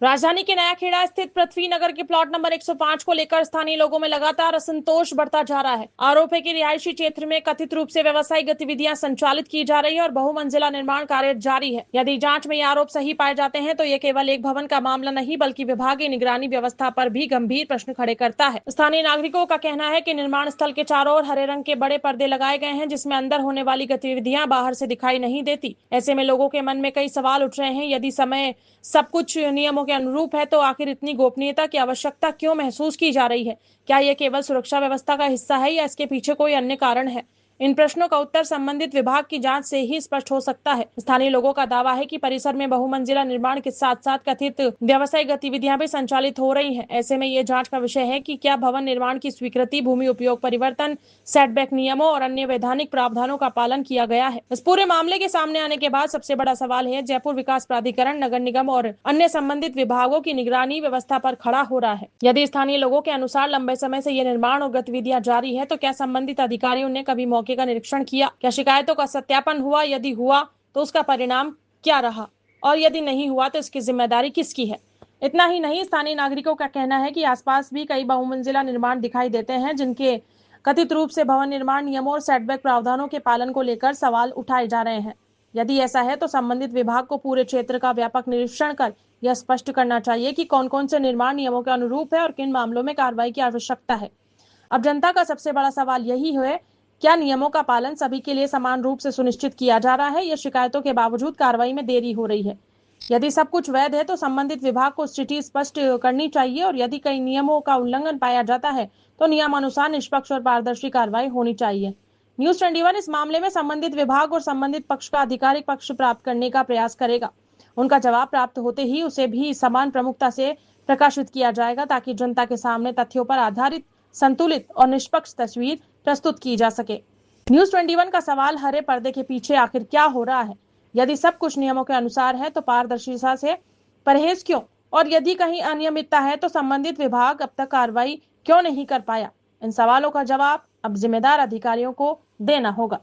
राजधानी के नया खेड़ा स्थित पृथ्वी नगर के प्लॉट नंबर 105 को लेकर स्थानीय लोगों में लगातार असंतोष बढ़ता जा रहा है। आरोप है कि रिहायशी क्षेत्र में कथित रूप से व्यवसायिक गतिविधियां संचालित की जा रही है और बहुमंजिला निर्माण कार्य जारी है। यदि जांच में ये आरोप सही पाए जाते हैं तो ये केवल एक भवन का मामला नहीं बल्कि विभागीय निगरानी व्यवस्था पर भी गंभीर प्रश्न खड़े करता है। स्थानीय नागरिकों का कहना है कि निर्माण स्थल के चारों ओर हरे रंग के बड़े पर्दे लगाए गए हैं, जिसमें अंदर होने वाली गतिविधियां बाहर से दिखाई नहीं देती। ऐसे में लोगों के मन में कई सवाल उठ रहे हैं। यदि समय सब कुछ नियमों के अनुरूप है तो आखिर इतनी गोपनीयता की आवश्यकता क्यों महसूस की जा रही है? क्या यह केवल सुरक्षा व्यवस्था का हिस्सा है या इसके पीछे कोई अन्य कारण है? इन प्रश्नों का उत्तर संबंधित विभाग की जांच से ही स्पष्ट हो सकता है। स्थानीय लोगों का दावा है कि परिसर में बहुमंजिला निर्माण के साथ साथ कथित व्यावसायिक गतिविधियां भी संचालित हो रही हैं। ऐसे में ये जांच का विषय है कि क्या भवन निर्माण की स्वीकृति, भूमि उपयोग परिवर्तन, सेटबैक नियमों और अन्य वैधानिक प्रावधानों का पालन किया गया है। इस पूरे मामले के सामने आने के बाद सबसे बड़ा सवाल है जयपुर विकास प्राधिकरण, नगर निगम और अन्य संबंधित विभागों की निगरानी व्यवस्था पर खड़ा हो रहा है। यदि स्थानीय लोगों के अनुसार लंबे समय से ये निर्माण और गतिविधियां जारी है तो क्या संबंधित अधिकारियों ने कभी मौके का निरीक्षण किया? क्या शिकायतों का सत्यापन हुआ? यदि हुआ तो उसका परिणाम क्या रहा, और यदि नहीं हुआ तो इसकी जिम्मेदारी किसकी है? इतना ही नहीं, स्थानीय नागरिकों का कहना है कि आसपास भी कई बहुमंजिला निर्माण दिखाई देते हैं जिनके कथित रूप से भवन निर्माण नियमों और सेटबैक प्रावधानों के पालन को लेकर सवाल उठाए जा रहे हैं। यदि ऐसा है तो संबंधित विभाग को पूरे क्षेत्र का व्यापक निरीक्षण कर यह स्पष्ट करना चाहिए कि कौन कौन से निर्माण नियमों के अनुरूप है और किन मामलों में कार्रवाई की आवश्यकता है। अब जनता का सबसे बड़ा सवाल यही है, क्या नियमों का पालन सभी के लिए समान रूप से सुनिश्चित किया जा रहा है या शिकायतों के बावजूद कार्रवाई में देरी हो रही है? यदि सब कुछ वैध है तो संबंधित विभाग को स्थिति स्पष्ट करनी चाहिए और यदि कई नियमों का उल्लंघन पाया जाता है तो नियमानुसार निष्पक्ष और पारदर्शी कार्रवाई होनी चाहिए। न्यूज 21 इस मामले में संबंधित विभाग और संबंधित पक्ष का आधिकारिक पक्ष प्राप्त करने का प्रयास करेगा। उनका जवाब प्राप्त होते ही उसे भी समान प्रमुखता से प्रकाशित किया जाएगा ताकि जनता के सामने तथ्यों पर आधारित, संतुलित और निष्पक्ष तस्वीर प्रस्तुत की जा सके। न्यूज 21 का सवाल, हरे पर्दे के पीछे आखिर क्या हो रहा है? यदि सब कुछ नियमों के अनुसार है तो पारदर्शिता से परहेज क्यों? और यदि कहीं अनियमितता है तो संबंधित विभाग अब तक कार्रवाई क्यों नहीं कर पाया? इन सवालों का जवाब अब जिम्मेदार अधिकारियों को देना होगा।